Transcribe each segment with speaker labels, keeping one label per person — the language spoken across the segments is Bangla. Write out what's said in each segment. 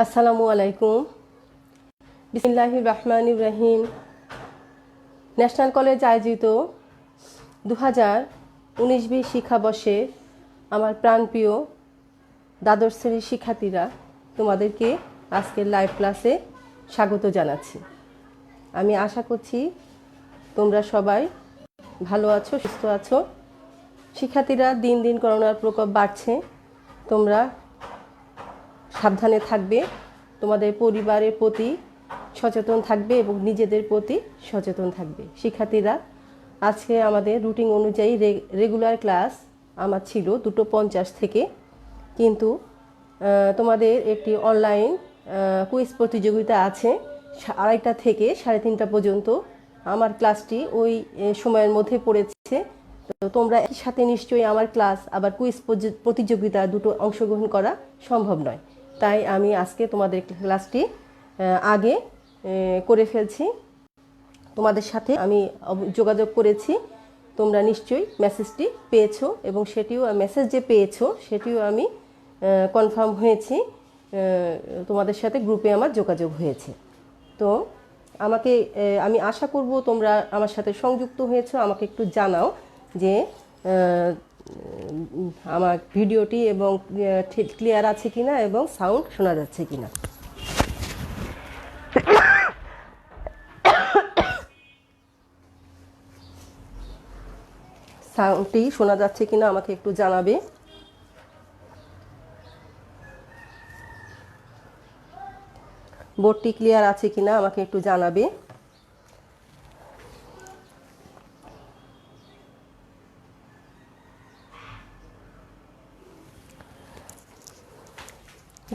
Speaker 1: আসসালামু আলাইকুম। বিসমিল্লাহির রহমানির রহিম। ন্যাশনাল কলেজ আয়োজিত 2019-20 শিক্ষাবর্ষে আমার প্রাণপ্রিয় দ্বাদশ শ্রেণীর শিক্ষার্থীরা, তোমাদেরকে আজকের লাইভ ক্লাসে স্বাগত জানাচ্ছি। আমি আশা করছি তোমরা সবাই ভালো আছো, সুস্থ আছো। শিক্ষার্থীরা, দিন দিন করোনার প্রকোপ বাড়ছে, তোমরা সাবধানে থাকবে, তোমাদের পরিবারের প্রতি সচেতন থাকবে এবং নিজেদের প্রতি সচেতন থাকবে। শিক্ষার্থীরা, আজকে আমাদের রুটিন অনুযায়ী রেগুলার ক্লাস আমার ছিল 2:50 থেকে, কিন্তু তোমাদের একটি অনলাইন কুইজ প্রতিযোগিতা আছে 2:30 থেকে 3:30 পর্যন্ত। আমার ক্লাসটি ওই সময়ের মধ্যে পড়েছে, তো তোমরা একই সাথে নিশ্চয়ই আমার ক্লাস আবার কুইজ প্রতিযোগিতা দুটো অংশগ্রহণ করা সম্ভব নয়। তাই আমি আজকে তোমাদের ক্লাসটি আগে করে ফেলছি। তোমাদের সাথে আমি যোগাযোগ করেছি, তোমরা নিশ্চয়ই মেসেজটি পেয়েছো এবং মেসেজ যে পেয়েছো সেটিও আমি কনফার্ম হয়েছি। তোমাদের সাথে গ্রুপে আমার যোগাযোগ হয়েছে। তো আমি আশা করব তোমরা আমার সাথে সংযুক্ত হয়েছো। আমাকে একটু জানাও যে আমার ভিডিওটি এবং ঠিক ক্লিয়ার আছে কিনা এবং সাউন্ড শোনা যাচ্ছে কিনা। সাউন্ডটি শোনা যাচ্ছে কিনা আমাকে একটু জানাবে। বোর্ডটি ক্লিয়ার আছে কিনা আমাকে একটু জানাবে।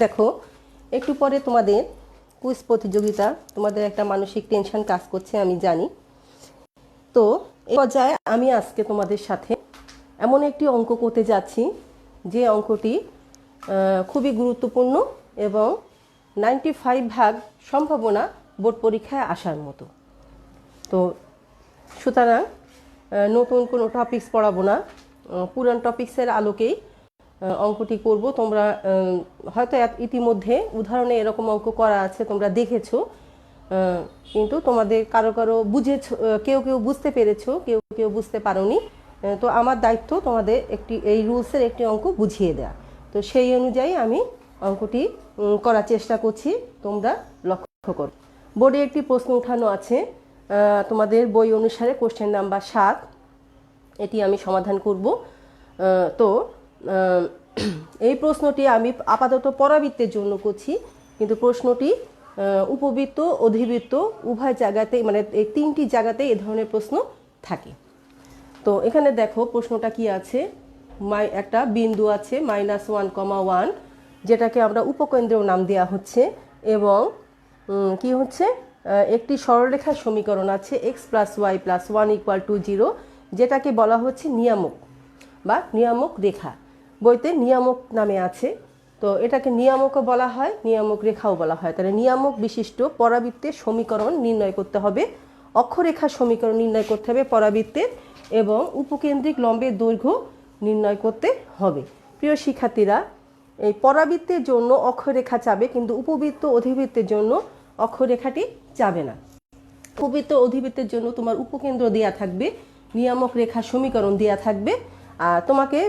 Speaker 1: দেখো, একটু পরে তোমাদের কুইজ প্রতিযোগিতা, তোমাদের একটা মানসিক টেনশন কাজ করছে আমি জানি। তো এই পর্যায়ে আমি আজকে তোমাদের সাথে এমন একটি অঙ্ক করতে যাচ্ছি যে অঙ্কটি খুবই গুরুত্বপূর্ণ এবং 95% সম্ভাবনা বোর্ড পরীক্ষায় আসার মতো। তো সুতরাং নতুন কোনো টপিকস পড়াবো না, পুরান টপিক্সের আলোকেই অঙ্কটি করব। তোমরা হয়তো ইতিমধ্যে উদাহরণে এরকম অঙ্ক করা আছে, তোমরা দেখেছো, কিন্তু তোমাদের কারো কারো বুঝেছো, কেউ কেউ বুঝতে পেরেছো, কেউ কেউ বুঝতে পারোনি। তো আমার দায়িত্ব তোমাদের এই রুলসের একটি অঙ্ক বুঝিয়ে দেওয়া। তো সেই অনুযায়ী আমি অঙ্কটি করার চেষ্টা করছি, তোমরা লক্ষ্য করো। বোর্ডে একটি প্রশ্ন উঠানো আছে তোমাদের বই অনুসারে, কোশ্চেন নাম্বার 7, এটি আমি সমাধান করব। তো এই প্রশ্নটি আমি আপাতত পরাবৃত্তের জন্য করছি, কিন্তু প্রশ্নটি উপবৃত্ত অধিবৃত্ত উভয় জায়গাতেই, মানে এই 3টি জায়গাতে এ ধরনের প্রশ্ন থাকে। তো এখানে দেখো প্রশ্নটা কি আছে। একটা বিন্দু আছে -1,1, যেটাকে আমরা উপকেন্দ্রেও নাম দেওয়া হচ্ছে, এবং কি হচ্ছে, একটি সরলরেখার সমীকরণ আছে x + y + 1 = 0, যেটাকে বলা হচ্ছে নিয়ামক বা নিয়ামক রেখা। বইতে নিয়ামক নামে আছে, তো এটাকে নিয়ামকও বলা হয়, নিয়ামক রেখাও বলা হয়। তাহলে নিয়ামক বিশিষ্ট পরাবৃত্তের সমীকরণ নির্ণয় করতে হবে, অক্ষরেখার সমীকরণ নির্ণয় করতে হবে পরাবৃত্তের, এবং উপকেন্দ্রিক লম্বের দৈর্ঘ্য নির্ণয় করতে হবে। প্রিয় শিক্ষার্থীরা, এই পরাবৃত্তের জন্য অক্ষরেখা চাবে, কিন্তু উপবৃত্ত অধিবৃত্তের জন্য অক্ষরেখাটি চাবে না। উপবৃত্ত অধিবৃত্তের জন্য তোমার উপকেন্দ্র দেয়া থাকবে, নিয়ামক রেখার সমীকরণ দেয়া থাকবে, আর তোমাকে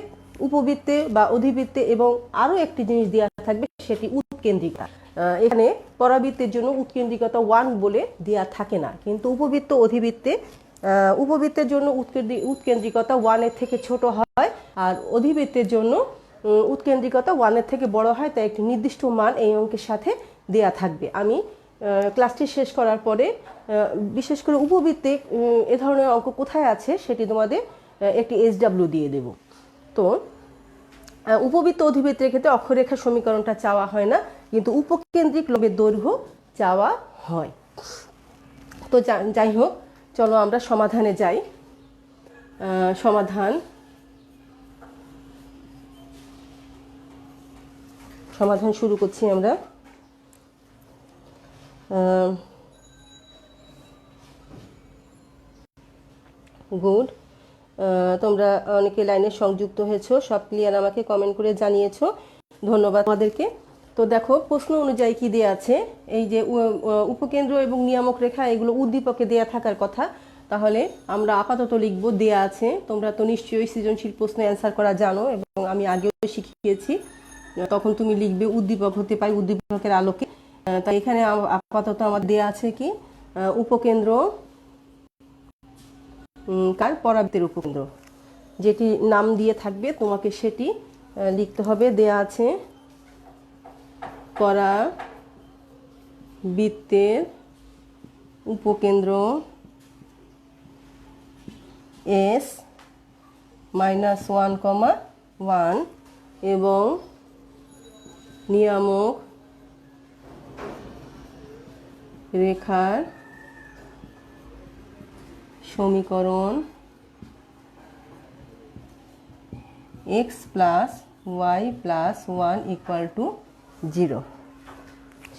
Speaker 1: উপবৃত্তে বা অধিবৃত্তে এবং আরও একটি জিনিস দেওয়া থাকবে, সেটি উৎকেন্দ্রিকা। এখানে পরাবৃত্তের জন্য উৎকেন্দ্রিকতা 1 বলে দেওয়া থাকে না, কিন্তু উপবৃত্ত অধিবৃত্তে উপবৃত্তের জন্য উৎকেন্দ্রিকতা 1-এর থেকে ছোট হয়, আর অধিবৃত্তের জন্য উৎকেন্দ্রিকতা 1-এর থেকে বড় হয়। তাই একটি নির্দিষ্ট মান এই অঙ্কের সাথে দেয়া থাকবে। আমি ক্লাসটি শেষ করার পরে বিশেষ করে উপবৃত্তে এ ধরনের অঙ্ক কোথায় আছে সেটি তোমাদের একটি SW দিয়ে দেব। তো উপবৃত্ত অধিবৃত্তের ক্ষেত্রে অক্ষরেখার সমীকরণটা চাওয়া হয় না, কিন্তু উপকেন্দ্রিক লম্বের দৈর্ঘ্য চাওয়া হয়। তো যাই হোক, চলো আমরা সমাধানে যাই। সমাধান শুরু করছি আমরা। গুড, তোমরা অনেকে লাইনে সংযুক্ত হয়েছো, সব ক্লিয়ার আমাকে কমেন্ট করে জানিয়েছো, ধন্যবাদ তোমাদেরকে। তো দেখো প্রশ্ন অনুযায়ী কি দেয়া আছে, এই যে উপকেন্দ্র এবং নিয়ামক রেখা এগুলো উদ্দীপকে দেয়া থাকার কথা। তাহলে আমরা আপাতত লিখব দেয়া আছে। তোমরা তো নিশ্চয়ই সৃজনশীল প্রশ্নে অ্যান্সার করা জানো এবং আমি আগেও শিখিয়েছি। তখন তুমি লিখবে উদ্দীপক হতে পারে উদ্দীপকের আলোকে। তাই এখানে আপাতত আমার দেয়া আছে কি উপকেন্দ্র কার পরাবৃত্তের উপকেন্দ্র, যেটি নাম দিয়ে থাকবে তোমাকে সেটি লিখতে হবে। দেয়া আছে পরাবৃত্তের উপকেন্দ্র S -1, 1 এবং নিয়ামক রেখার সমীকরণ x + y + 1 = 0।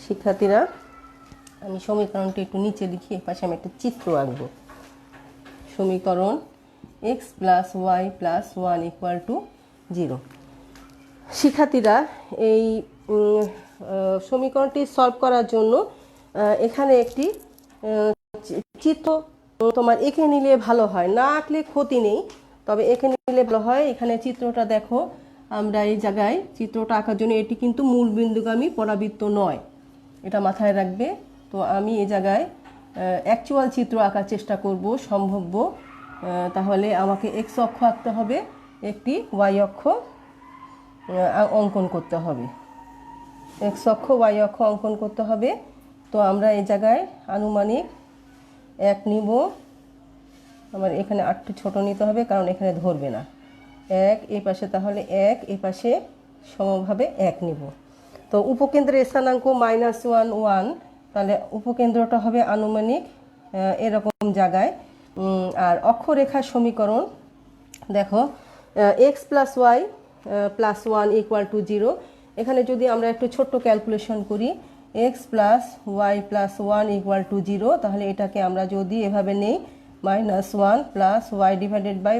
Speaker 1: শিক্ষার্থীরা, আমি সমীকরণটি একটু নিচে লিখি, এর পাশে আমি একটা চিত্র আঁকবো। সমীকরণ x + y + 1 = 0। শিক্ষার্থীরা, এই সমীকরণটি সলভ করার জন্য এখানে একটি চিত্র তোমার এঁকে নিলে ভালো হয়, না আঁকলে ক্ষতি নেই, তবে এঁকে নিলে ভালো হয়। এখানে চিত্রটা দেখো, আমরা এই জায়গায় চিত্রটা আঁকার জন্য এটি কিন্তু মূল বিন্দুগামী পরাবৃত্ত নয়, এটা মাথায় রাখবে। তো আমি এই জায়গায় অ্যাকচুয়াল চিত্র আঁকার চেষ্টা করব সম্ভাব্য। তাহলে আমাকে এক্স অক্ষ আঁকতে হবে, একটি ওয়াই অক্ষ অঙ্কন করতে হবে, এক্স অক্ষ ওয়াই অক্ষ অঙ্কন করতে হবে। তো আমরা এই জায়গায় আনুমানিক 1 নিব। আমার এখানে 8টি ছোট নিতে হবে কারণ এখানে ধরবে না। 1 এই পাশে, তাহলে 1 এই পাশে সমভাবে 1 নিব। তো উপকেন্দ্রের স্থানাঙ্ক -1, 1, তাহলে উপকেন্দ্রটা হবে আনুমানিক এরকম জায়গায়। আর অক্ষরেখার সমীকরণ দেখো x + y + 1 = 0। এখানে যদি আমরা একটু ছোট্ট ক্যালকুলেশন করি, x + y + 1 = 0, তাহলে এটাকে আমরা যদি এভাবে নেই -1 + y /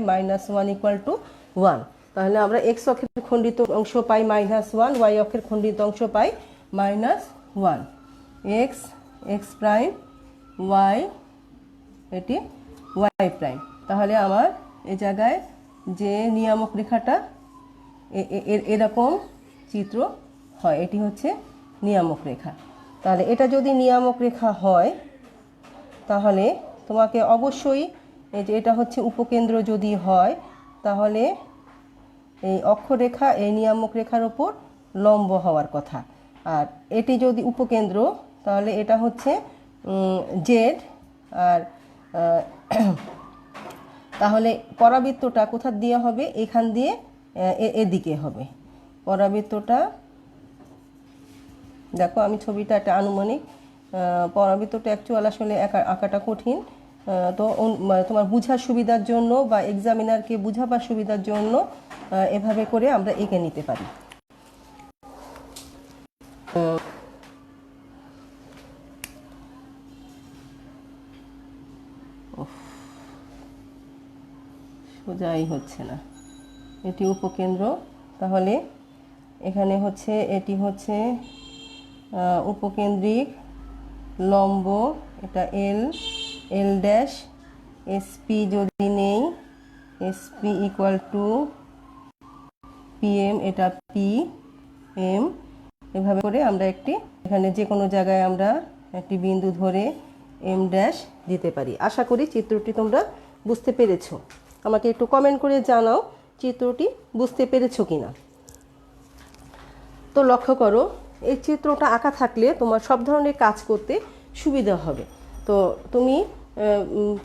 Speaker 1: -1 = 1, তাহলে আমরা x অক্ষের খণ্ডিত অংশ পাই -1, y অক্ষের খণ্ডিত অংশ পাই -1। x প্রাইম, y এটি y প্রাইম। তাহলে আমার এই জায়গায় যে নিয়ামক রেখাটা এরকম চিত্র হয়, এটি হচ্ছে নিয়ামক রেখা। তাহলে এটা যদি নিয়ামক রেখা হয় তাহলে তোমাকে অবশ্যই এই যে এটা হচ্ছে উপকেন্দ্র যদি হয়, তাহলে এই অক্ষরেখা এই নিয়ামক রেখার ওপর লম্ব হওয়ার কথা। আর এটি যদি উপকেন্দ্র, তাহলে এটা হচ্ছে জেড। আর তাহলে পরাবৃত্তটা কোথা দিয়ে হবে, এখান দিয়ে এদিকে হবে পরাবৃত্তটা। দেখো আমি ছবিটা একটা আনুমানিক, পরাবৃত্তটা অ্যাকচুয়াল আসলে আঁকাটা কঠিন। তো তোমার বোঝার সুবিধার জন্য বা এক্সামিনারকে বুঝাবার সুবিধার জন্য এভাবে করে আমরা এঁকে নিতে পারি। সোজাই হচ্ছে না, এটি উপকেন্দ্র। তাহলে এখানে হচ্ছে এটি হচ্ছে উপকেন্দ্রিক লম্ব, এটা এল ড্যাশ, এসপি যদি নেই এসপি = পিএম, এটা পিএম। এভাবে করে আমরা একটি এখানে যে কোনো জায়গায় আমরা একটি বিন্দু ধরে এম ড্যাশ দিতে পারি। আশা করি চিত্রটি তোমরা বুঝতে পেরেছো। আমাকে একটু কমেন্ট করে জানাও চিত্রটি বুঝতে পেরেছো কিনা। তো লক্ষ্য করো, এই চিত্রটা আঁকা থাকলে তোমার সব ধরনের কাজ করতে সুবিধা হবে। তো তুমি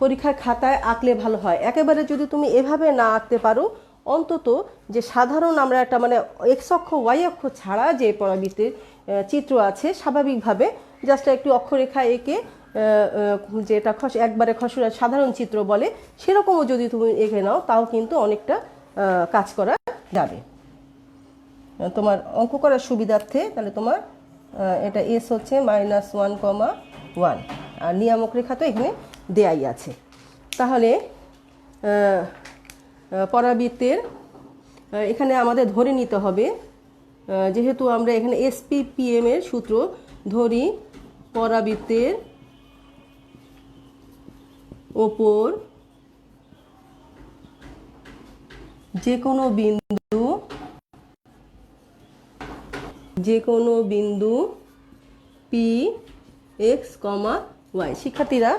Speaker 1: পরীক্ষার খাতায় আঁকলে ভালো হয়। একেবারে যদি তুমি এভাবে না আঁকতে পারো, অন্তত যে সাধারণ আমরা একটা মানে এক্স অক্ষ ওয়াই অক্ষ ছাড়া যে পরাবৃত্তের চিত্র আছে, স্বাভাবিকভাবে জাস্ট একটু অক্ষরেখা এঁকে যেটা একবারে খসড়া সাধারণ চিত্র বলে, সেরকমও যদি তুমি এঁকে নাও, তাও কিন্তু অনেকটা কাজ করা যাবে তোমার অঙ্ক করার সুবিধার্থে। তাহলে তোমার এটা এস হচ্ছে -1, 1, আর নিয়ামক রেখা তো এখানে দেয়াই আছে। তাহলে পরাবৃত্তের এখানে আমাদের ধরে নিতে হবে যেহেতু আমরা এখানে SPPM এর সূত্র ধরি, পরাবৃত্তের ওপর যে কোনো বিন্দু পি এক্স কমা ওয়াই। শিক্ষার্থীরা,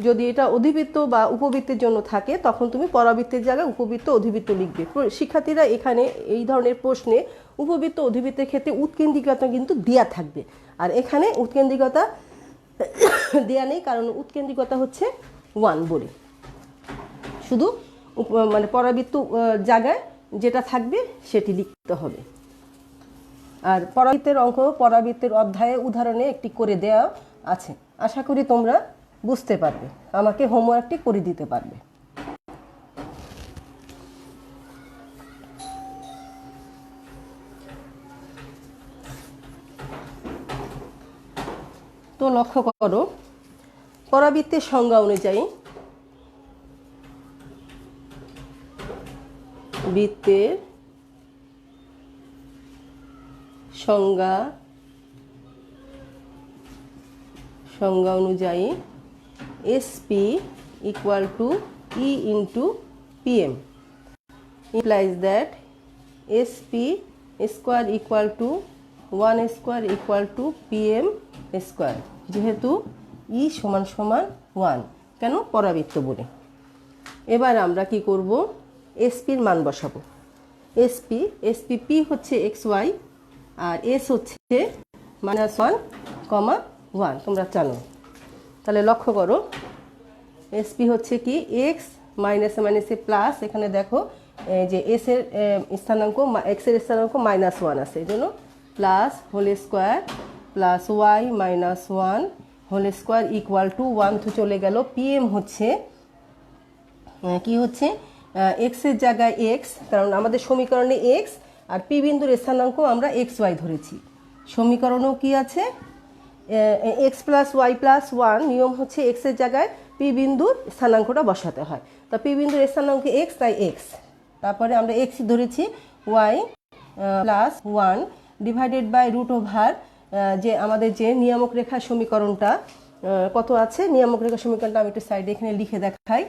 Speaker 1: যদি এটা অধিবৃত্ত বা উপবৃত্তের জন্য থাকে তখন তুমি পরাবৃত্তের জায়গায় উপবৃত্ত অধিবৃত্ত লিখবে। শিক্ষার্থীরা, এখানে এই ধরনের প্রশ্নে উপবৃত্ত অধিবৃত্তের ক্ষেত্রে উৎকেন্দ্রিকতা কিন্তু দেয়া থাকবে, আর এখানে উৎকেন্দ্রিকতা দেয়া নেই, কারণ উৎকেন্দ্রিকতা হচ্ছে 1 বলে। শুধু মানে পরাবৃত্ত জায়গায় যেটা থাকবে সেটি লিখতে হবে। আর পরাবৃত্তের অধ্যায়ে উদাহরণে একটি করে দেওয়া আছে, আশা করি তোমরা বুঝতে পারবে, আমাকে হোমওয়ার্কটি করে দিতে পারবে। তো লক্ষ্য করো, পরাবৃত্তের সংজ্ঞা অনুযায়ী বৃত্তের সংজ্ঞা অনুযায়ী SP equal to E into PM implies that SP square equal to 1 square equal to PM square, যেহেতু E সমান সমান 1, কেন? পরাবৃত্ত বলে। এবার আমরা কি করব, SPর মান বসাবো। SP হচ্ছে XY আর S হচ্ছে -1, 1, তোমরা জানো। তাহলে লক্ষ্য করো, SP হচ্ছে কি এক্স মাইনাসে মাইনাসে প্লাস, এখানে দেখো যে এস এর স্থানাঙ্ক এক্স এর স্থানাঙ্ক -1 আছে, এই জন্য plus whole square plus y -1 whole square equal to 1 তো চলে গেল। PM হচ্ছে কি হচ্ছে, এক্স এর জায়গায় এক্স, কারণ আমাদের সমীকরণে এক্স আর পি বিন্দুর স্থানাঙ্ক আমরা XY ধরেছি। সমীকরণও কি আছে, x প্লাস ওয়াই প্লাস 1, নিয়ম হচ্ছে এক্স এর জায়গায় পি বিন্দুর স্থানাঙ্কটা বসাতে হয়। তো পি বিন্দুর স্থানাঙ্ক এক্স, তাই এক্স, তারপরে আমরা এক্স ধরেছি, ওয়াই প্লাস 1 ডিভাইডেড বাই √ওভার যে আমাদের যে নিয়ামক রেখার সমীকরণটা কত আছে, নিয়ামক রেখার সমীকরণটা আমি একটু সাইডে এখানে লিখে দেখাই,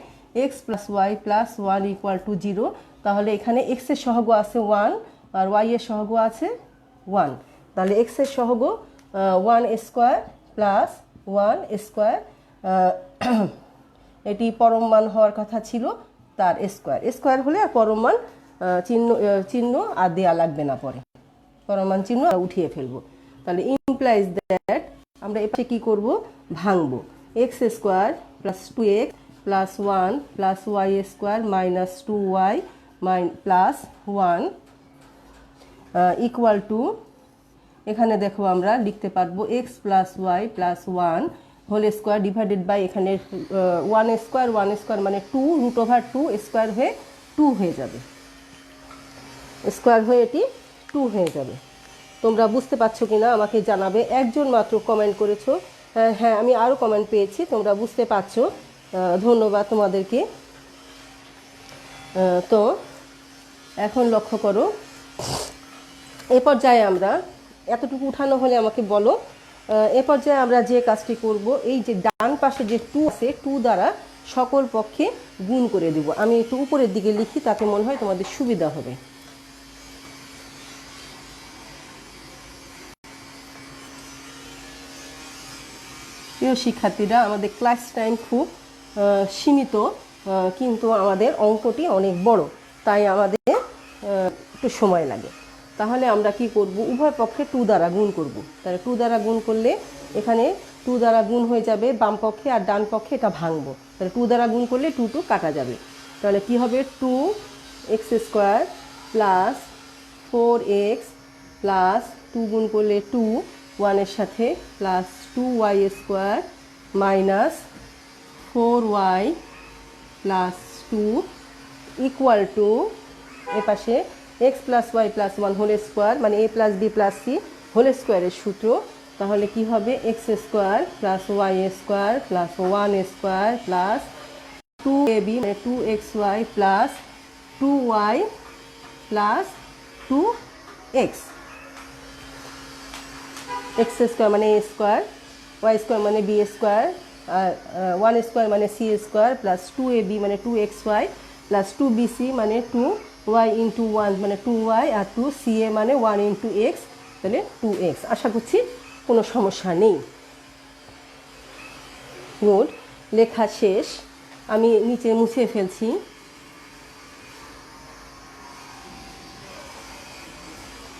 Speaker 1: x plus Y plus 1 equal to 0। তাহলে এখানে এক্স এর সহগ আছে 1 আর ওয়াই এর সহগ আছে 1, তাহলে এক্স এর সহগ 1 স্কোয়ার প্লাস 1 স্কোয়ার, এটি পরম মান হওয়ার কথা ছিল, তার স্কোয়ার হলে আর পরম মান চিহ্ন আর দেয়া লাগবে না, পরে পরম মান চিহ্ন উঠিয়ে ফেলবো। তাহলে ইমপ্লাইজ দ্যাট আমরা এপাশে কি করব, ভাঙবো, x square plus 2x plus 1 plus Y square minus 2y plus 1 equal to, এখানে দেখো আমরা লিখতে পারবো x plus Y plus 1 whole square divided by, এখানে 1 স্কোয়ার মানে 2 √2 স্কোয়ার হয়ে 2 হয়ে যাবে, স্কোয়ার হয়ে এটি 2 হয়ে যাবে। তোমরা বুঝতে পারছো কিনা আমাকে জানাবে। একজন মাত্র কমেন্ট করেছো, হ্যাঁ আমি আরও কমেন্ট পেয়েছি, তোমরা বুঝতে পারছো, ধন্যবাদ তোমাদেরকে। তো এখন লক্ষ্য করো, এ পর্যায়ে আমরা এতটুকু উঠানো হলে আমাকে বলো, এ পর্যায়ে আমরা যে কাজটি করব, এই যে ডান পাশে যে 2 আছে, 2 দ্বারা সকল পক্ষে গুণ করে দেব। আমি একটু উপরের দিকে লিখি, তাতে মনে হয় তোমাদের সুবিধা হবে। প্রিয় শিক্ষার্থীরা, আমাদের ক্লাস টাইম খুব সীমিত, কিন্তু আমাদের অঙ্কটি অনেক বড়, তাই আমাদের একটু সময় লাগে। তাহলে আমরা কি করব, উভয় পক্ষে 2 দ্বারা গুণ করব। তাহলে 2 দ্বারা গুণ করলে এখানে 2 দ্বারা গুণ হয়ে যাবে বাম পক্ষে, আর ডান পক্ষে এটা ভাঙবো। তাহলে 2 দ্বারা গুণ করলে 2 কাটা যাবে। তাহলে কি হবে, 2x square plus 4x plus 2 গুণ করলে 2 1 এর সাথে plus 2y square minus 4y plus 2 equal to, এ পাশে X plus Y plus 1 whole square, মানে a plus b plus c whole স্কোয়ারের সূত্র। তাহলে কি হবে, X square plus Y square plus 1 square plus 2ab মানে 2xy plus 2y plus 2x। X square মানে এ স্কোয়ার, ওয়াই স্কোয়ার মানে বি স্কোয়ার, আর ওয়ান স্কোয়ার মানে সি স্কোয়ার, প্লাস 2ab মানে 2xy, প্লাস 2bc মানে 2y ইন্টু 1 মানে 2y, আর 2ca মানে 1 ইন্টু এক্স, তাহলে 2x। আশা করছি কোনো সমস্যা নেই। গুড, লেখা শেষ। আমি নিচে মুছে ফেলছি।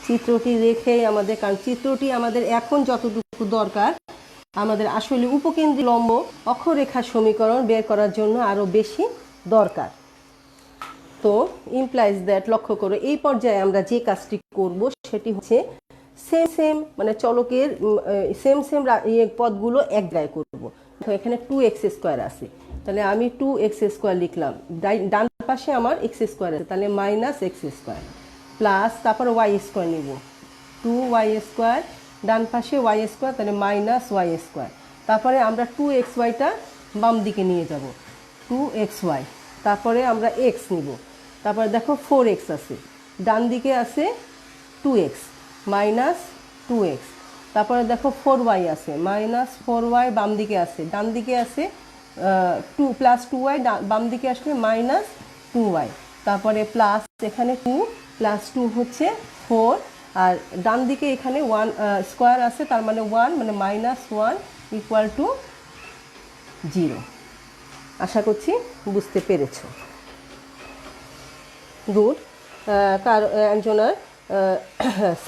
Speaker 1: চিত্রটি রেখে আমাদের, কারণ চিত্রটি আমাদের এখন যতটুকু দরকার, আমাদের আসলে উপকেন্দ্রী লম্ব অক্ষরেখার সমীকরণ বের করার জন্য আরও বেশি দরকার। তো ইমপ্লাইজ দ্যাট, লক্ষ্য করো এই পর্যায়ে আমরা যে কাজটি করব সেটি হচ্ছে সেম সেম মানে চলকের সেম সেম পদগুলো এক জায়গায় করব। এখানে 2x স্কোয়ার আছে, তাহলে আমি 2x স্কোয়ার লিখলাম, ডান পাশে আমার x স্কোয়ার আছে, তাহলে মাইনাস এক্স স্কোয়ার, প্লাস তারপর ওয়াই স্কোয়ার নিব, 2y স্কোয়ার, ডান পাশে ওয়াই স্কোয়ার, তাহলে মাইনাস ওয়াই স্কোয়ার, তারপরে আমরা 2xyটা বাম দিকে নিয়ে যাব, 2xy, তারপরে আমরা x নিব, তারপরে দেখো 4x আছে, ডান দিকে আছে 2x মাইনাস 2x, তারপরে দেখো 4y আছে, মাইনাস 4y বাম দিকে আছে, ডান দিকে আছে 2 প্লাস 2y, বাম দিকে আসলে মাইনাস 2y, তারপরে প্লাস এখানে 2 প্লাস 2 হচ্ছে 4, আর ডান দিকে এখানে 1 স্কোয়ার আছে, তার মানে 1 মানে মাইনাস 1 ইকুয়াল টু 0। আশা করছি বুঝতে পেরেছ। গুড। একজনের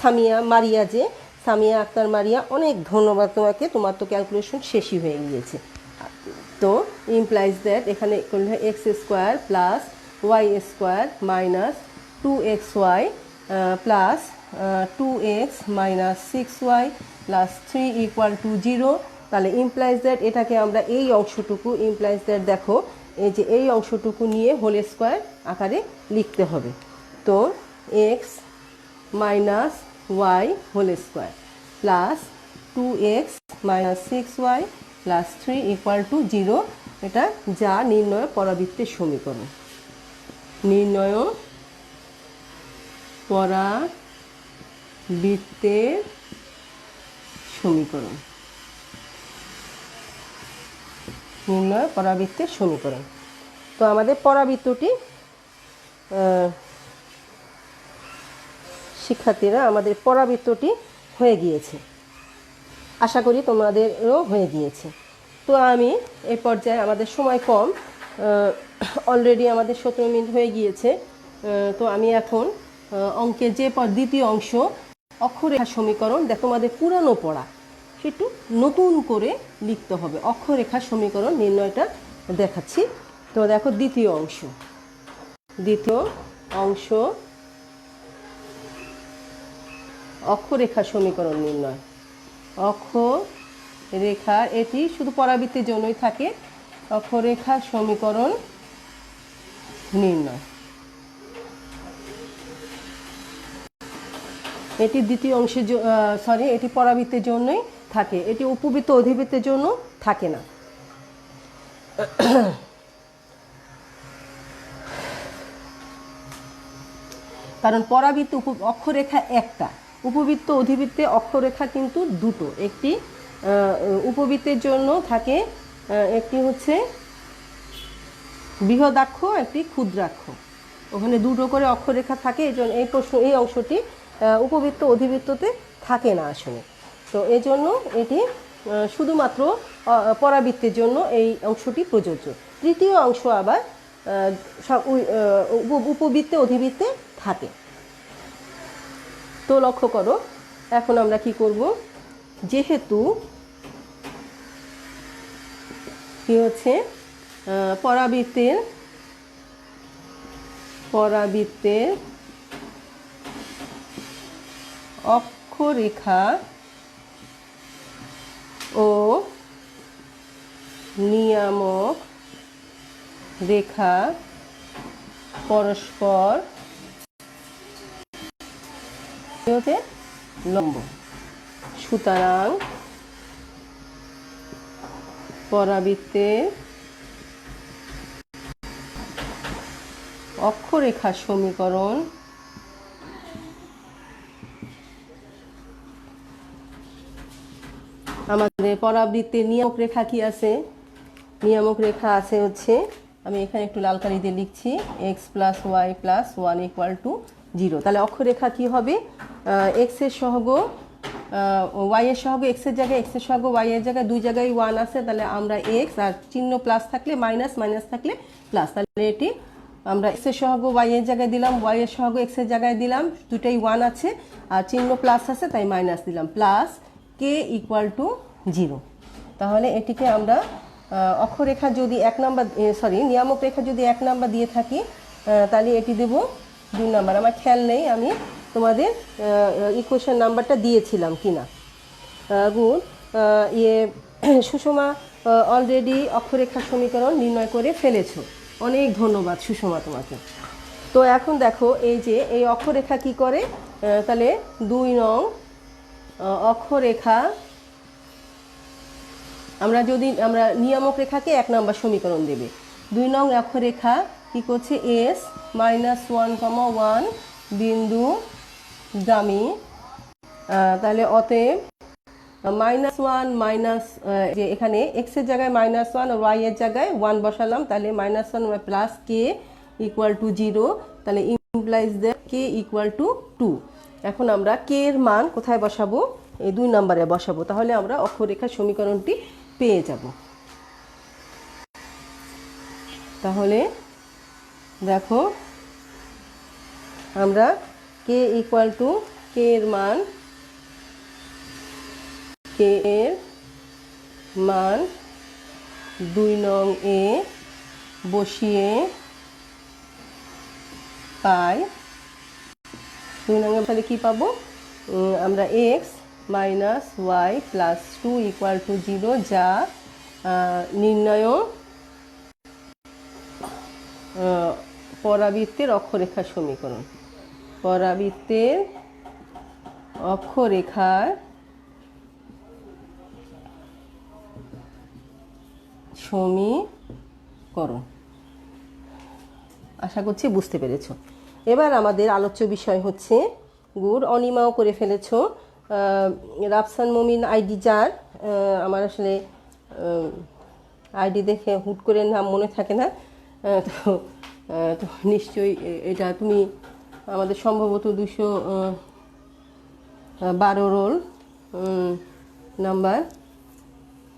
Speaker 1: সামিয়া মারিয়া, যে সামিয়া আক্তার মারিয়া, অনেক ধন্যবাদ তোমাকে, তোমার তো ক্যালকুলেশন শেষই হয়ে গিয়েছে। তো ইমপ্লাইজ দ্যাট, এখানে x square plus Y square minus 2xy plus 2x minus 6y plus 3 equal to 0। তাহলে ইমপ্লাইজ দ্যাট, এটাকে আমরা এই অংশটুকু ইমপ্লাইজ দ্যাট দেখো এই যে এই অংশটুকু নিয়ে হোল স্কোয়ার আকারে লিখতে হবে। তো x minus y whole square plus 2x minus 6y plus 3 equal to 0, এটা যা নির্ণয় পরাবৃত্তের সমীকরণ। নির্ণয় পরাবৃত্তের সমীকরণ, নির্ণয় পরাবৃত্তের সমীকরণ। তো আমাদের পরাবৃত্তটি শিক্ষার্থীরা, আমাদের পরাবৃত্তটি হয়ে গিয়েছে, আশা করি তোমাদেরও হয়ে গিয়েছে। তো আমি এই পর্যায়ে, আমাদের সময় কম, অলরেডি আমাদের 17 মিনিট হয়ে গিয়েছে। তো আমি এখন অঙ্কের যে দ্বিতীয় অংশ অক্ষরেখা সমীকরণ, দেখো আমাদের পুরানো পড়া সেটু নতুন করে লিখতে হবে, অক্ষরেখা সমীকরণ নির্ণয়টা দেখাচ্ছি। তো দেখো দ্বিতীয় অংশ অক্ষরেখা সমীকরণ নির্ণয়। অক্ষরেখা, এটি শুধু পরাবৃত্তের জন্যই থাকে, অক্ষরেখা সমীকরণ নির্ণয়। এটি দ্বিতীয় অংশের এটি পরাবৃত্তের জন্যই থাকে, এটি উপবৃত্ত অধিবৃত্তের জন্য থাকে না। কারণ পরাবৃত্ত অক্ষরেখা একটা, উপবৃত্ত অধিবৃত্তে অক্ষরেখা কিন্তু দুটো, একটি উপবৃত্তের জন্য থাকে, একটি হচ্ছে বৃহদাক্ষ, একটি ক্ষুদ্রাক্ষ, ওখানে দুটো করে অক্ষরেখা থাকে। এই জন্য এই অংশটি উপবৃত্ত অধিবৃত্ততে থাকে না আসলে। তো এই জন্য এটি শুধুমাত্র পরাবৃত্তের জন্য এই অংশটি প্রযোজ্য। তৃতীয় অংশ আবার উপবৃত্তে অধিবৃত্তে থাকে। তো লক্ষ্য করো, এখন আমরা কি করব, যেহেতু কি হচ্ছে পরাবৃত্তের অক্ষরেখা ও নিয়ামক রেখা পরস্পর লম্ব, সুতরাং পরাবৃত্তের অক্ষরেখা সমীকরণ আমাদের পরাবৃত্তের নিয়ামক রেখা কি আছে? নিয়ামক রেখা আছে হচ্ছে, আমি এখানে একটু লাল কালি দিয়ে লিখছি, x plus Y plus 1 equal to 0। তাহলে অক্ষরেখা কি হবে? এক্স এর সহগ ওয়াই এর সহগ এক্স এর জায়গায়, এক্স এর সহগ ওয়াই এর জায়গায়, দুই জায়গায় 1 আছে, তাহলে আমরা এক্স আর চিহ্ন প্লাস থাকলে মাইনাস, মাইনাস থাকলে প্লাস, তাহলে এটি আমরা এক্স এর সহগ ওয়াই এর জায়গায় দিলাম, ওয়াই এর সহগ এক্স এর জায়গায় দিলাম, দুটাই 1 আছে আর চিহ্ন প্লাস আছে তাই মাইনাস দিলাম, প্লাস কে ইকুয়াল টু 0। তাহলে এটিকে আমরা অক্ষরেখা যদি 1 নাম্বার, নিয়ামক রেখা যদি 1 নাম্বার দিয়ে থাকি, তাহলে এটি দেব 2 নাম্বার। আমার খেয়াল নেই আমি তোমাদের ইকুয়েশন নাম্বারটা দিয়েছিলাম কিনা। গুড, সুষমা অলরেডি অক্ষরেখার সমীকরণ নির্ণয় করে ফেলেছো, অনেক ধন্যবাদ সুষমা তোমাকে। তো এখন দেখো এই যে এই অক্ষরেখা কি করে, তাহলে 2 নং অক্ষরেখা, আমরা নিয়ামক রেখাকে 1 নম্বর সমীকরণ দেবে। 2 নং অক্ষরেখা কি করছে, s -1, 1 বিন্দু গামী, তাহলে অতএব -1 মাইনাস, যে এখানে x এর জায়গায় -1 আর y এর জায়গায় 1 বসালাম, তাহলে -1 প্লাস কে ইকুয়াল টু 0, তাহলে implies that K equal to 2। এখন আমরা কে এর মান কোথায় বসাবো? এই 2 নম্বরে বসাবো, তাহলে আমরা অক্ষরেখার সমীকরণটি পেয়ে যাব। তাহলে দেখো আমরা কে ইকুয়াল টু, কে এর মান, কে এর মান 2 নং এ বসিয়ে পাই। 2 নং এ তাহলে কি পাবো? আমরা x minus y plus 2 equal to 0, যা নির্ণয় পরাবৃত্তের অক্ষরেখার সমীকরণ। পরাবৃত্তের অক্ষরেখার সমীকরণ। আশা করছি বুঝতে পেরেছো। এবার আমাদের আলোচ্য বিষয় হচ্ছে, গুড, অনিমাও করে ফেলেছো। রাফসান মমিন আইডি যার, আমার আসলে আইডি দেখে হুট করে নাম মনে থাকে না, তো নিশ্চয়ই এটা তুমি আমাদের সম্ভবত 212 রোল নাম্বার,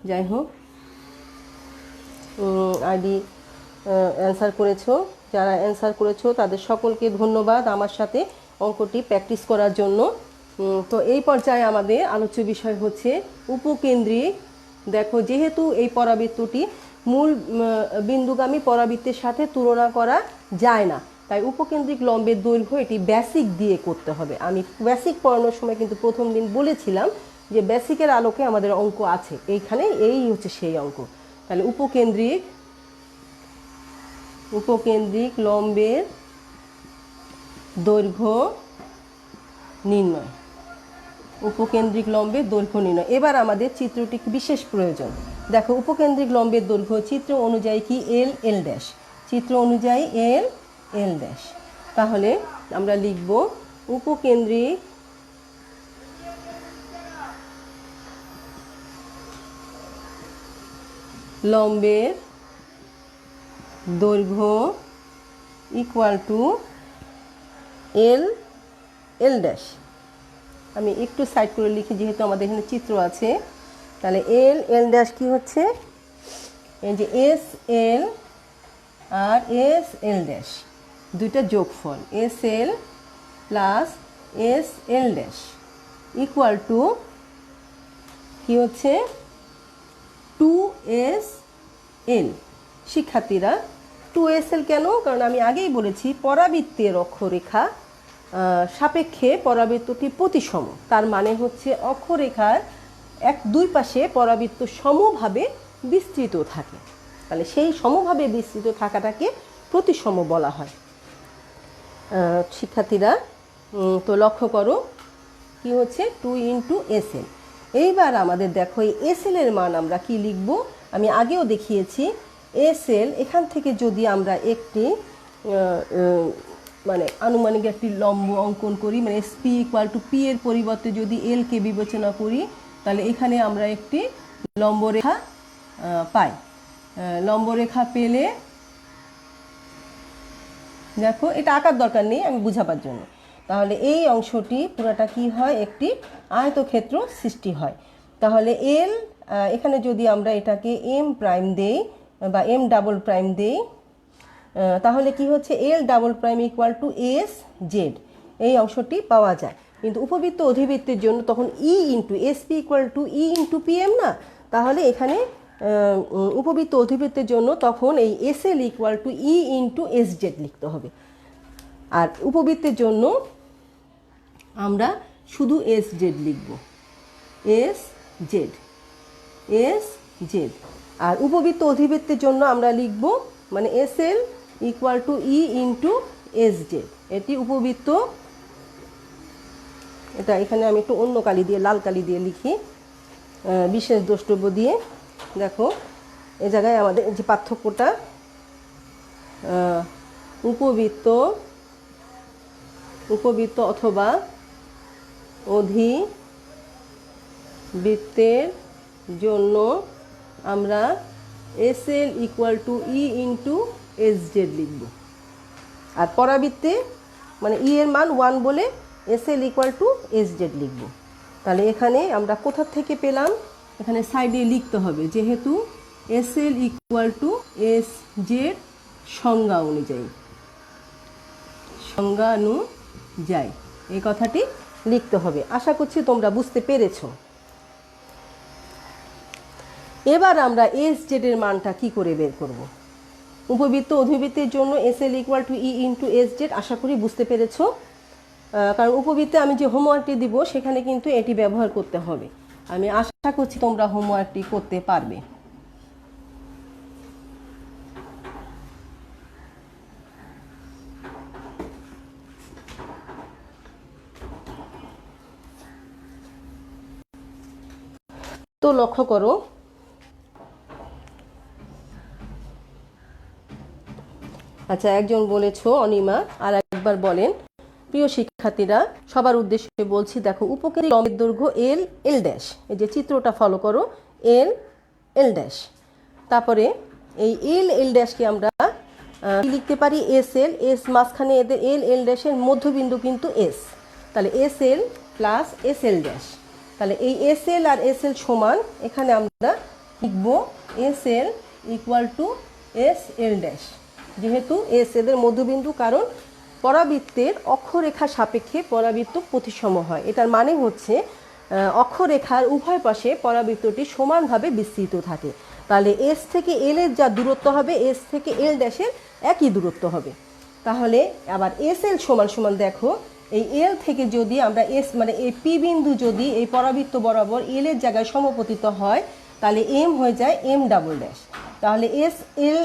Speaker 1: যাই হোক আইডি অ্যান্সার করেছো। যারা অ্যান্সার করেছো তাদের সকলকে ধন্যবাদ আমার সাথে অঙ্কটি প্র্যাকটিস করার জন্য। তো এই পর্যায়ে আমাদের আলোচ্য বিষয় হচ্ছে উপকেন্দ্রিক। দেখো, যেহেতু এই পরাবৃত্তটি মূল বিন্দুগামী পরাবৃত্তের সাথে তুলনা করা যায় না, তাই উপকেন্দ্রিক লম্বের দৈর্ঘ্য এটি বেসিক দিয়ে করতে হবে। আমি বেসিক পড়ানোর সময় কিন্তু প্রথম দিন বলেছিলাম যে বেসিকের আলোকে আমাদের অঙ্ক আছে, এইখানে এই হচ্ছে সেই অঙ্ক। তাহলে উপকেন্দ্রিক লম্বের দৈর্ঘ্য নির্ণয়, উপকেন্দ্রিক লম্বের দৈর্ঘ্য নির্ণয়। এবার আমাদের চিত্রটি বিশেষ প্রয়োজন। দেখো, উপকেন্দ্রিক লম্বের দৈর্ঘ্য চিত্র অনুযায়ী কি এল এল ড্যাশ, চিত্র অনুযায়ী এল এল ড্যাশ। তাহলে আমরা লিখব উপকেন্দ্রিক লম্বের দৈর্ঘ্য equal to L L dash. আমি একটু সাইড করে লিখি যেহেতু আমাদের এখানে চিত্র আছে। তাহলে এল এল ড্যাশ কি হচ্ছে, এই যে এস এল আর এস এল ড্যাশ দুইটা যোগফল, S L plus S L dash equal to কি হচ্ছে 2s l। শিক্ষার্থীরা 2s l কেন? কারণ আমি আগেই বলেছি পরাবৃত্তের অক্ষরেখা সাপেক্ষে পরাবৃত্তটি প্রতিসম, তার মানে হচ্ছে অক্ষরেখার দুই পাশে পরাবৃত্ত সমভাবে বিস্তৃত থাকে, তাহলে সেই সমভাবে বিস্তৃত থাকাটাকে প্রতিসম বলা হয়। শিক্ষার্থীরা তো লক্ষ্য করো কি হচ্ছে 2 × SL। এইবার আমাদের দেখো এই SL এর মান আমরা কি লিখব, আমি আগেও দেখিয়েছি। SL এখান থেকে যদি আমরা একটি মানে আনুমানিক একটি লম্ব অঙ্কন করি, মানে SP = P এর পরিবর্তে যদি L কে বিবেচনা করি, তাহলে এখানে আমরা একটি লম্বরেখা পাই। লম্বরেখা পেলে দেখো, এটা আঁকার দরকার নেই, আমি বুঝাবার জন্য। তাহলে এই অংশটি পুরাটা কি হয়, একটি আয়তক্ষেত্র সৃষ্টি হয়। তাহলে এল, এখানে যদি আমরা এটাকে এম প্রাইম দেই বা এম ডাবল প্রাইম দেই, তাহলে কি হচ্ছে, L double prime equal to S Z, এই অংশটি পাওয়া যায়। কিন্তু উপবৃত্ত অধিবৃত্তের জন্য তখন E into S P equal to E into P M না, তাহলে এখানে উপবৃত্ত অধিবৃত্তের জন্য তখন এই S L equal to E into S Z লিখতে হবে। আর উপবৃত্তের জন্য আমরা শুধু এস জেড লিখব, এস জেড, এস জেড। আর উপবৃত্ত অধিবৃত্তের জন্য আমরা লিখব মানে S L equal to E into S Z. এটি উপবৃত্ত, এটা এখানে আমি একটু অন্য কালি দিয়ে, লাল কালি দিয়ে লিখি, বিশেষ দ্রষ্টব্য দিয়ে। দেখো এ জায়গায় আমাদের যে পার্থক্যটা, উপবৃত্ত অথবা অধিবৃত্তের জন্য আমরা S L equal to E into S Z লিখব। আর পরাবৃত্তে মানে ই এর মান 1 বলে S L equal to S Z লিখব। তাহলে এখানে আমরা কোথা থেকে পেলাম, এখানে সাইডে লিখতে হবে, যেহেতু S L equal to S Z সংজ্ঞা অনুযায়ী, এই কথাটি লিখতে হবে। আশা করছি তোমরা বুঝতে পেরেছো। এবার আমরা এস জেডের মানটা কি করে বের করব। উপবৃত্ত অধিবৃত্তের জন্য S L equal to E into S Z, আশা করি বুঝতে পেরেছো। কারণ উপবৃত্তে আমি যে হোমওয়ার্কটি দিব সেখানে কিন্তু এটি ব্যবহার করতে হবে। আমি আশা করছি তোমরা হোমওয়ার্কটি করতে পারবে। তো লক্ষ্য করো, আচ্ছা একজন বলেছো অনিমা, আর একবার বলেন। প্রিয় শিক্ষার্থীরা, সবার উদ্দেশ্যে বলছি, দেখো উপকেন্দ্রিক লম্বের দৈর্ঘ্য এল এল ড্যাশ, এই যে চিত্রটা ফলো করো, এল এল ড্যাশ। তারপরে এই এল এল ড্যাশকে আমরা লিখতে পারি এস এল, এস মাঝখানে এদের এল এল ড্যাশের মধ্যবিন্দু কিন্তু এস, তাহলে এস এল প্লাস এস এল ড্যাশ। তাহলে এই এস এল আর এস এল সমান, এখানে আমরা লিখব S L equal to S L dash, যেহেতু এস এদের মধ্যবিন্দু, কারণ পরাবৃত্তের অক্ষরেখা সাপেক্ষে পরাবৃত্ত প্রতিসম হয়। এটার মানে হচ্ছে অক্ষরেখার উভয় পাশে পরাবৃত্তটি সমানভাবে বিস্তৃত থাকে। তাহলে এস থেকে এল এর যা দূরত্ব হবে, এস থেকে এল ড্যাশের একই দূরত্ব হবে। তাহলে আবার এস এল সমান সমান, দেখো এই এল থেকে যদি আমরা এস মানে এই পি বিন্দু যদি এই পরাবৃত্ত বরাবর এল এর জায়গায় সমপতিত হয়, তাহলে এম হয়ে যায় এম ডাবল ড্যাশ। তাহলে s l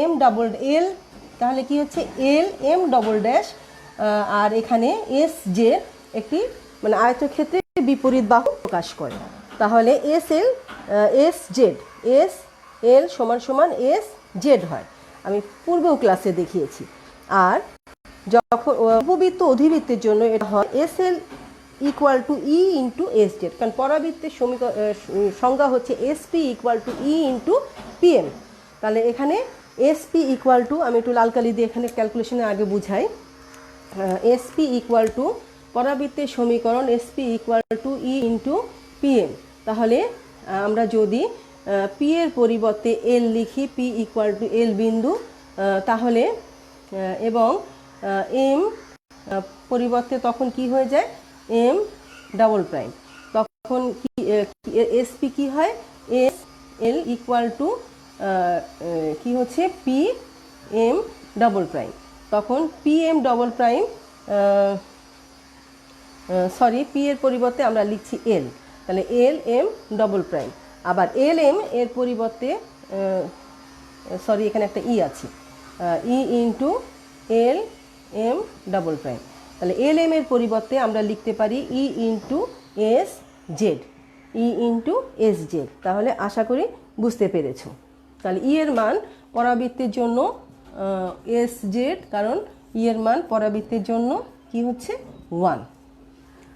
Speaker 1: m double l, তাহলে কি হচ্ছে এল এম ডবল ড্যাশ। আর এখানে এস জে একটি মানে আয়তক্ষেত্রে বিপরীত বাহু প্রকাশ করে। তাহলে s L S Z, S L সমান সমান এস জেড হয়, আমি পূর্বেও ক্লাসে দেখিয়েছি। আর যখন উপবৃত্ত অধিবৃত্তের জন্য এটা হয় s L equal to E into S z, কারণ পরাবৃত্তের সংজ্ঞা হচ্ছে s P equal to E into P m. তাহলে এখানে এস পি ইকুয়াল টু, আমি একটু লাল কালি দিয়ে এখানে ক্যালকুলেশনের আগে বুঝাই, এস পি ইকুয়াল টু পরাবৃত্তের সমীকরণ s P equal to E into P m. তাহলে আমরা যদি পি এর পরিবর্তে এল লিখি, পি ইকুয়াল টু এল বিন্দু, তাহলে এবং এম পরিবর্তে তখন কি হয়ে যায় এম ডাবল প্রাইম, তখন কি এস পি কী হয় এস এল ইকুয়াল টু কি হচ্ছে পি এম ডবল প্রাইম, তখন p m double prime, sorry p এর পরিবর্তে আমরা লিখছি এল, তাহলে এল এম ডবল প্রাইম। আবার এল এম এর পরিবর্তে সরি এখানে একটা ই আছে, E into L M double prime. তাহলে এল এম এর পরিবর্তে আমরা লিখতে পারি E into S Z, E into S Z. তাহলে আশা করি বুঝতে পেরেছ। তাহলে ই এর মান পরাবৃত্তের জন্য এস জেড, কারণ ই এর মান পরাবৃত্তের জন্য কি হচ্ছে 1,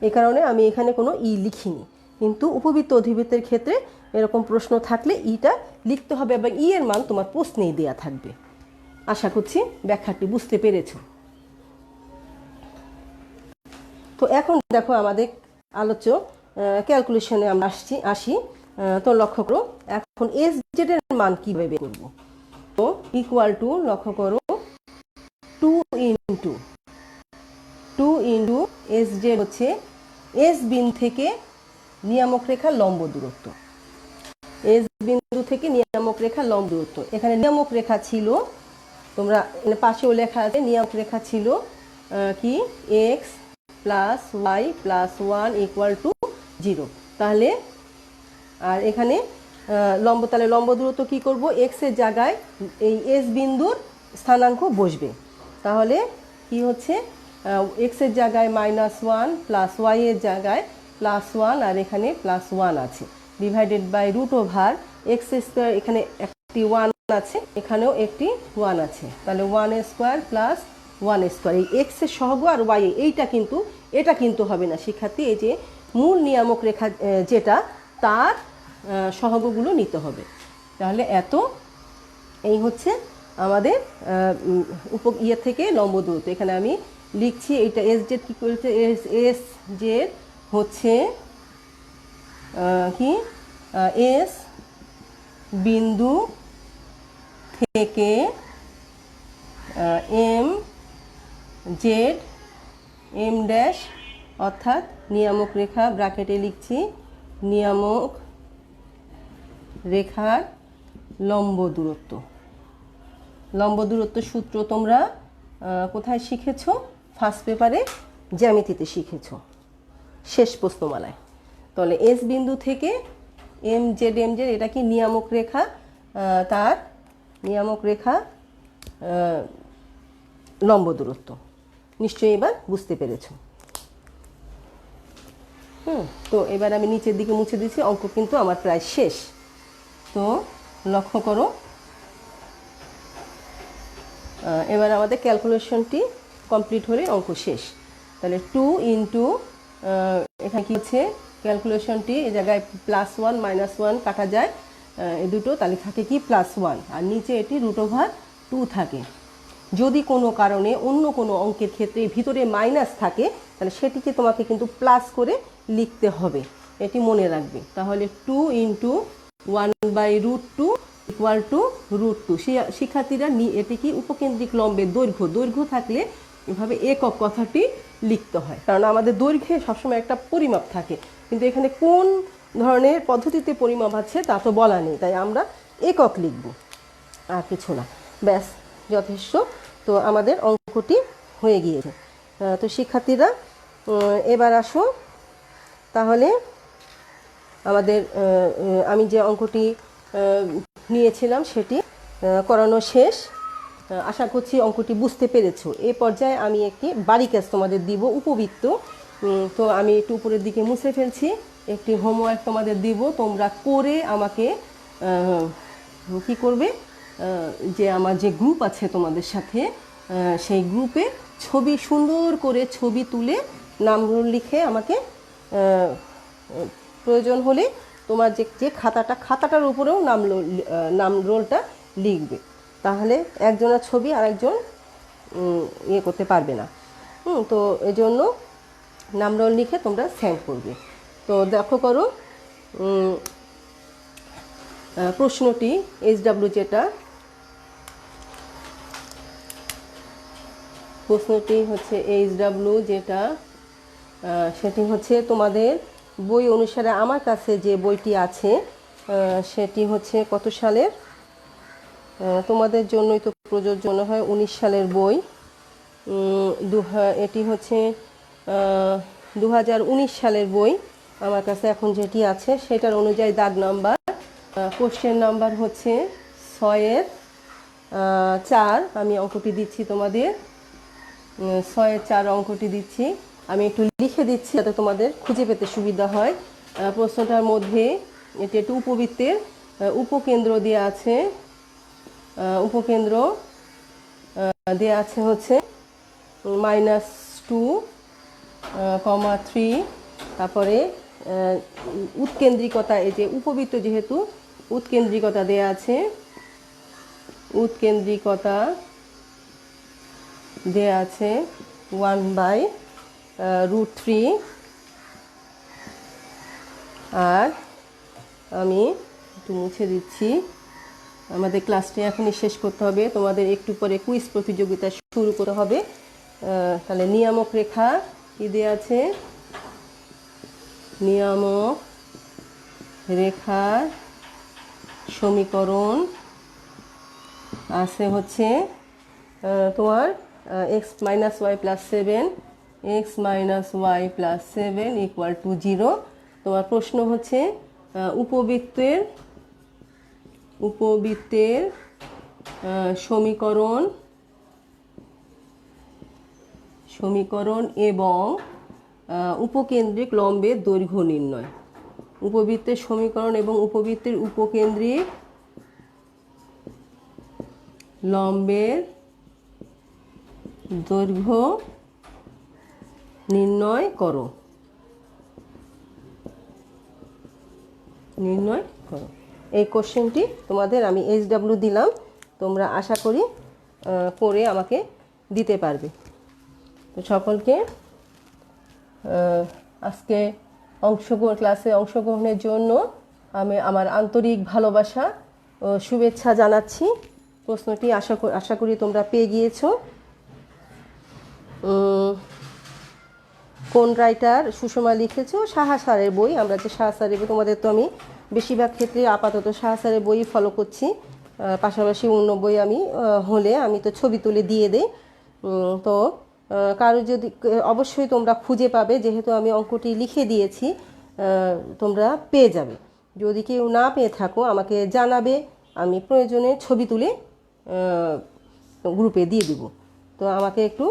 Speaker 1: এই কারণে আমি এখানে কোনো ই লিখিনি। কিন্তু উপবৃত্ত অধিবৃত্তের ক্ষেত্রে এরকম প্রশ্ন থাকলে ইটা লিখতে হবে এবং ই এর মান তোমার প্রশ্নেই দেয়া থাকবে। আশা করছি ব্যাখ্যাটি বুঝতে পেরেছো। তো এখন দেখো আমাদের আলোচ্য ক্যালকুলেশনে আমরা আসি। তো লক্ষ্য করো এখন এস জেড এর মান কীভাবে বের করব। তো ইকুয়াল টু লক্ষ্য করো 2 ইন্টু এস জেড হচ্ছে এস বিন্দু থেকে নিয়ামক রেখার লম্ব দূরত্ব। এস বিন্দু থেকে নিয়ামক রেখার লম্ব দূরত্ব, এখানে নিয়ামক রেখা ছিল, তোমরা পাশেও লেখা আছে নিয়ামক রেখা ছিল কি x plus Y plus 1 equal to 0। তাহলে আর এখানে তাহলে লম্ব দূরত্ব কী করব, এক্সের জায়গায় এই এস বিন্দুর স্থানাঙ্ক বসবে। তাহলে কি হচ্ছে এক্সের জায়গায় -1 প্লাস ওয়াই এর জায়গায় +1 আর এখানে +1 আছে, ডিভাইডেড বাই √ওভার এক্স স্কোয়ার, এখানে একটি 1 আছে এখানেও একটি 1 আছে, তাহলে 1² প্লাস 1² এই এক্সের সহগ আর ওয়াই এটা কিন্তু হবে না শিক্ষার্থী, এই যে মূল নিয়ামক রেখা যেটা তার সহগগুলো নিতে হবে। তাহলে এই হচ্ছে আমাদের ইয়ে থেকে লম্ব দূরত্ব। এখানে আমি লিখছি এটা এস জেড কী করেছে, এস জেড হচ্ছে কি এস বিন্দু থেকে এম জেড এম ড্যাশ অর্থাৎ নিয়ামক রেখা ব্র্যাকেটে লিখছি নিয়ামক রেখার লম্ব দূরত্ব। লম্ব দূরত্ব সূত্র তোমরা কোথায় শিখেছো? ফার্স্ট পেপারে জ্যামিতিতে শিখেছো, শেষ প্রশ্নমালায়। তাহলে এস বিন্দু থেকে এম জেড এটা কি নিয়ামক রেখা, তার নিয়ামক রেখা লম্ব দূরত্ব। নিশ্চয়ই এবার বুঝতে পেরেছো। তো এবার আমি নিচের দিকে মুছে দিচ্ছি, অঙ্ক কিন্তু আমার প্রায় শেষ। তো লক্ষ্য করো এবার আমাদের ক্যালকুলেশনটি কমপ্লিট হলে অঙ্ক শেষ। তাহলে 2 ইন্টু এখানে কী হচ্ছে ক্যালকুলেশনটি, এই জায়গায় +1 -1 কাটা যায় এই দুটো, তাহলে থাকে কি +1 আর নিচে এটি √2 থাকে। যদি কোনো কারণে অন্য কোনো অঙ্কের ক্ষেত্রে ভিতরে মাইনাস থাকে তাহলে সেটিকে তোমাকে কিন্তু প্লাস করে লিখতে হবে, এটি মনে রাখবে। তাহলে 2 ইন্টু 1/√2 ইকুয়াল টু √2। শিক্ষার্থীরা এটি কি উপকেন্দ্রিক লম্বের দৈর্ঘ্য থাকলে এভাবে একক কথাটি লিখতে হয়, কারণ আমাদের দৈর্ঘ্যে সবসময় একটা পরিমাপ থাকে, কিন্তু এখানে কোন ধরনের পদ্ধতিতে পরিমাপ আছে তা তো বলা নেই, তাই আমরা একক লিখব আর কিছু না, ব্যাস যথেষ্ট। তো আমাদের অঙ্কটি হয়ে গিয়েছে। তো শিক্ষার্থীরা এবার আসো, তাহলে আমাদের আমি যে অঙ্কটি নিয়েছিলাম সেটি করানো শেষ। আশা করছি অঙ্কটি বুঝতে পেরেছো। এই পর্যায়ে আমি একটি বাড়ি কাজ তোমাদের দিব, উপবৃত্ত। তো আমি একটু উপরের দিকে মুছে ফেলছি, একটি হোমওয়ার্ক তোমাদের দিব, তোমরা করে আমাকে কি করবে, যে আমার যে গ্রুপ আছে তোমাদের সাথে সেই গ্রুপে সুন্দর করে ছবি তুলে নাম রোল লিখে আমাকে প্রয়োজন হলে তোমার যে খাতাটার উপরেও নাম রোলটা লিখবে, তাহলে একজনের ছবি আরেকজন ইয়ে করতে পারবে না। তো এই জন্য নাম রোল লিখে তোমরা সেন্ড করবে। তো দেখো করো প্রশ্নটি HW প্রশ্নটি হচ্ছে HW যেটা সেটি হচ্ছে তোমাদের বই অনুসারে আমার কাছে যে বইটি আছে সেটি হচ্ছে কত সালের, তোমাদের জন্যই তো প্রযোজ্য হয় 19 সালের বই। এটি হচ্ছে 2019 সালের বই আমার কাছে এখন যেটি আছে সেটার অনুযায়ী দাগ নাম্বার, কোশ্চেন নাম্বার হচ্ছে 6-4। আমি অঙ্কটি দিচ্ছি তোমাদের, 6-4 অঙ্কটি দিচ্ছি। আমি একটু লিখে দিচ্ছি যাতে তোমাদের খুঁজে পেতে সুবিধা হয়। প্রশ্নটার মধ্যে এটি একটু উপবৃত্তের উপকেন্দ্র দেওয়া আছে, উপকেন্দ্র দেওয়া আছে হচ্ছে -2, 3, তারপরে উৎকেন্দ্রিকতা, এই যে উপবৃত্ত যেহেতু উৎকেন্দ্রিকতা দেয়া আছে, উৎকেন্দ্রিকতা দেয়া আছে 1/√3। আর আমি একটু মুছে দিচ্ছি, আমাদের ক্লাসটা এখনই শেষ করতে হবে, তোমাদের একটু পরে কুইজ প্রতিযোগিতা শুরু করতে হবে। তাহলে নিয়ামক রেখা কি দেয়া আছে, নিয়ামক রেখার সমীকরণ আছে হচ্ছে তোমার x - y + 7, x - y + 7 = 0। তোমার প্রশ্ন হচ্ছে উপবৃত্তের সমীকরণ এবং উপকেন্দ্রিক লম্বের দৈর্ঘ্য নির্ণয়। উপবৃত্তের সমীকরণ এবং উপবৃত্তের উপকেন্দ্রিক লম্বের দৈর্ঘ্য নির্ণয় করো। এই কোশ্চেনটি তোমাদের আমি SW দিলাম, তোমরা আশা করি করে আমাকে দিতে পারবে। তো সকলকে আজকে ক্লাসে অংশগ্রহণের জন্য আমি আমার আন্তরিক ভালোবাসা ও শুভেচ্ছা জানাচ্ছি। প্রশ্নটি আশা করি তোমরা পেয়ে গিয়েছো। কোন রাইটার? সুষমা লিখেছো সাহা স্যারের বই। আমরা যে সাহা স্যারের বই, তোমাদের তো আমি বেশিরভাগ ক্ষেত্রে আপাতত সাহা স্যারের বই ফলো করছি, পাশাপাশি অন্য বই আমি হলে আমি তো ছবি তুলে দিয়ে দেই। তো কারো যদি অবশ্যই তোমরা খুঁজে পাবে, যেহেতু আমি অঙ্কটি লিখে দিয়েছি, তোমরা পেয়ে যাবে। যদি কেউ না পেয়ে থাকো আমাকে জানাবে, আমি প্রয়োজনে ছবি তুলে গ্রুপে দিয়ে দিব। তো আমাকে একটু,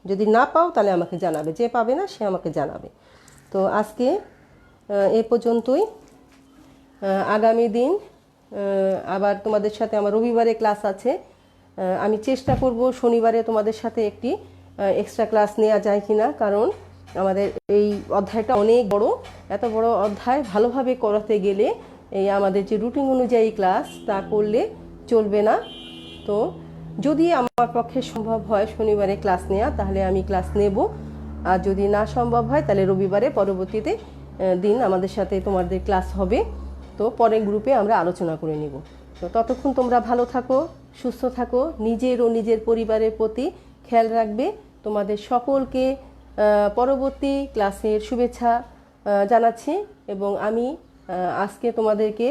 Speaker 1: যদি না পাও তাহলে আমাকে জানাবে, যে পাবে না সে আমাকে জানাবে। তো আজকে এ পর্যন্তই। আগামী দিন আবার তোমাদের সাথে আমার রবিবারে ক্লাস আছে। আমি চেষ্টা করব শনিবারে তোমাদের সাথে একটি এক্সট্রা ক্লাস নেওয়া যায় কিনা, কারণ আমাদের এই অধ্যায়টা অনেক বড়। এত বড় অধ্যায় ভালোভাবে করাতে গেলে এই আমাদের যে রুটিন অনুযায়ী ক্লাস তা করলে চলবে না। তো যদি আমার পক্ষে সম্ভব হয় শনিবারে ক্লাস নেওয়া, তাহলে আমি ক্লাস নেব। আর যদি না সম্ভব হয় তাহলে রবিবারে পরবর্তীতে দিন আমাদের সাথে তোমাদের ক্লাস হবে। তো পরে গ্রুপে আমরা আলোচনা করে নিব। তো ততক্ষণ তোমরা ভালো থাকো, সুস্থ থাকো, নিজের ও নিজের পরিবারের প্রতি খেয়াল রাখবে। তোমাদের সকলকে পরবর্তী ক্লাসের শুভেচ্ছা জানাচ্ছি এবং আমি আজকে তোমাদেরকে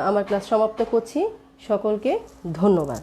Speaker 1: আমার ক্লাস সমাপ্ত করছি। সকলকে ধন্যবাদ।